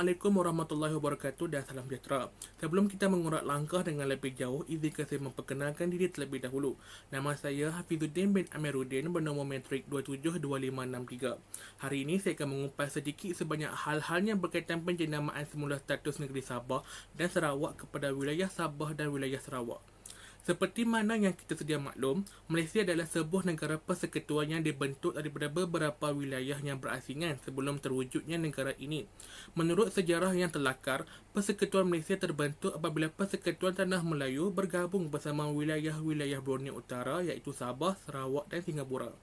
Assalamualaikum warahmatullahi wabarakatuh dan salam sejahtera. Sebelum kita mengurat langkah dengan lebih jauh, izinkan saya memperkenalkan diri terlebih dahulu. Nama saya Hafizuddin bin Amiruddin bernombor metrik 272563. Hari ini saya akan mengupas sedikit sebanyak hal-hal yang berkaitan penjenamaan semula status negeri Sabah dan Sarawak kepada wilayah Sabah dan wilayah Sarawak. Seperti mana yang kita sedia maklum, Malaysia adalah sebuah negara persekutuan yang dibentuk daripada beberapa wilayah yang berasingan sebelum terwujudnya negara ini. Menurut sejarah yang terlakar, Persekutuan Malaysia terbentuk apabila Persekutuan Tanah Melayu bergabung bersama wilayah-wilayah Borneo Utara iaitu Sabah, Sarawak dan Singapura.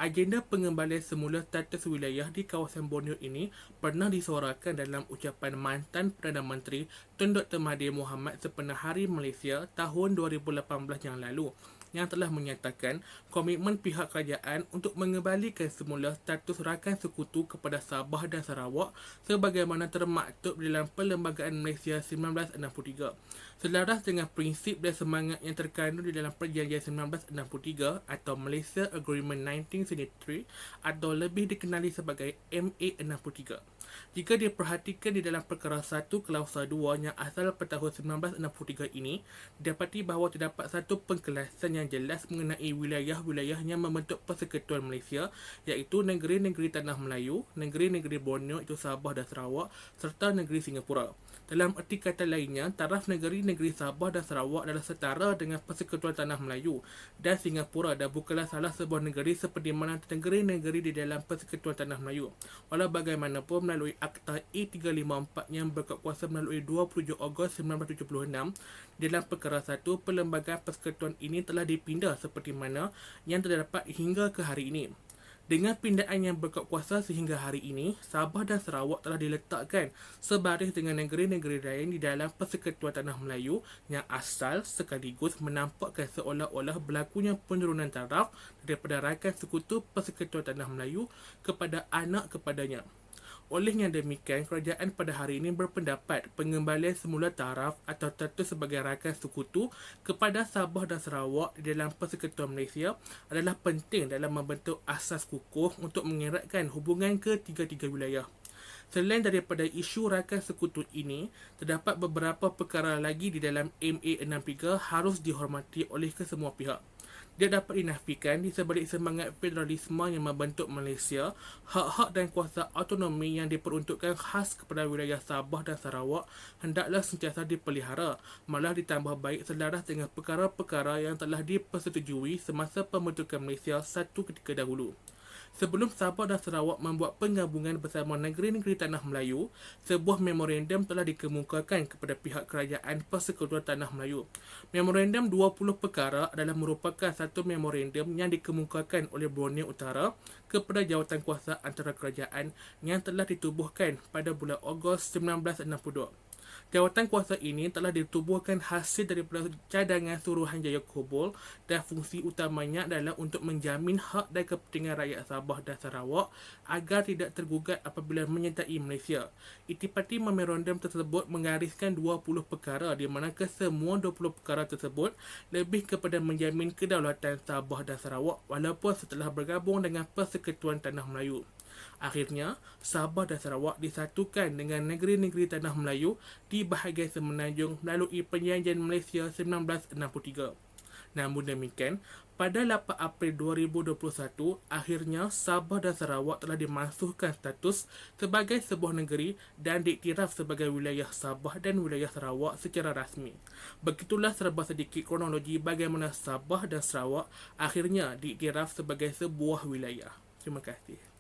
Agenda pengembalian semula status wilayah di kawasan Borneo ini pernah disuarakan dalam ucapan mantan Perdana Menteri Tun Dr. Mahathir Mohamad sepenuh Hari Malaysia tahun 2018 yang lalu, yang telah menyatakan komitmen pihak kerajaan untuk mengembalikan semula status rakan sekutu kepada Sabah dan Sarawak sebagaimana termaktub dalam Perlembagaan Malaysia 1963. Selaras dengan prinsip dan semangat yang terkandung di dalam Perjanjian 1963 atau Malaysia Agreement 1973 atau lebih dikenali sebagai MA 63. Jika diperhatikan di dalam Perkara 1 Klausa 2 yang asal pada tahun 1963 ini, didapati bahawa terdapat satu pengkelasan yang jelas mengenai wilayah-wilayah yang membentuk Persekutuan Malaysia iaitu negeri-negeri Tanah Melayu, negeri-negeri Borneo iaitu Sabah dan Sarawak serta negeri Singapura. Dalam erti kata lainnya, taraf negeri-negeri Sabah dan Sarawak adalah setara dengan Persekutuan Tanah Melayu dan Singapura dan bukanlah salah sebuah negeri seperti mana negeri-negeri di dalam Persekutuan Tanah Melayu. Walau bagaimanapun, melalui Akta E354 yang berkuat kuasa melalui 27 Ogos 1976, dalam Perkara 1, Perlembagaan Persekutuan ini telah dipindah seperti mana yang terdapat hingga ke hari ini. Dengan pindaan yang berkuat kuasa sehingga hari ini, Sabah dan Sarawak telah diletakkan sebaris dengan negeri-negeri lain di dalam Persekutuan Tanah Melayu yang asal sekaligus menampakkan seolah-olah berlakunya penurunan taraf daripada rakan sekutu Persekutuan Tanah Melayu kepada anak kepadanya. Olehnya demikian, kerajaan pada hari ini berpendapat pengembalian semula taraf atau status sebagai rakan sekutu kepada Sabah dan Sarawak di dalam Persekutuan Malaysia adalah penting dalam membentuk asas kukuh untuk mengeratkan hubungan ketiga-tiga wilayah. Selain daripada isu rakan sekutu ini, terdapat beberapa perkara lagi di dalam MA 63 harus dihormati oleh kesemua pihak. Dia dapat dinafikan di sebalik semangat federalisme yang membentuk Malaysia, hak-hak dan kuasa autonomi yang diperuntukkan khas kepada wilayah Sabah dan Sarawak hendaklah sentiasa dipelihara, malah ditambah baik selaras dengan perkara-perkara yang telah dipersetujui semasa pembentukan Malaysia satu ketika dahulu. Sebelum Sabah dan Sarawak membuat penggabungan bersama negeri-negeri Tanah Melayu, sebuah memorandum telah dikemukakan kepada pihak kerajaan Persekutuan Tanah Melayu. Memorandum 20 perkara adalah merupakan satu memorandum yang dikemukakan oleh Borneo Utara kepada jawatan kuasa antara kerajaan yang telah ditubuhkan pada bulan Ogos 1962. Jawatan kuasa ini telah ditubuhkan hasil daripada cadangan Suruhanjaya Kobol dan fungsi utamanya adalah untuk menjamin hak dan kepentingan rakyat Sabah dan Sarawak agar tidak tergugat apabila menyertai Malaysia. Itipati memorandum tersebut menggariskan 20 perkara di mana kesemua 20 perkara tersebut lebih kepada menjamin kedaulatan Sabah dan Sarawak walaupun setelah bergabung dengan Persekutuan Tanah Melayu. Akhirnya, Sabah dan Sarawak disatukan dengan negeri-negeri Tanah Melayu di bahagian semenanjung melalui Perjanjian Malaysia 1963. Namun demikian, pada 8 April 2021, akhirnya Sabah dan Sarawak telah dimasukkan status sebagai sebuah negeri dan diiktiraf sebagai wilayah Sabah dan wilayah Sarawak secara rasmi. Begitulah serba sedikit kronologi bagaimana Sabah dan Sarawak akhirnya diiktiraf sebagai sebuah wilayah. Terima kasih.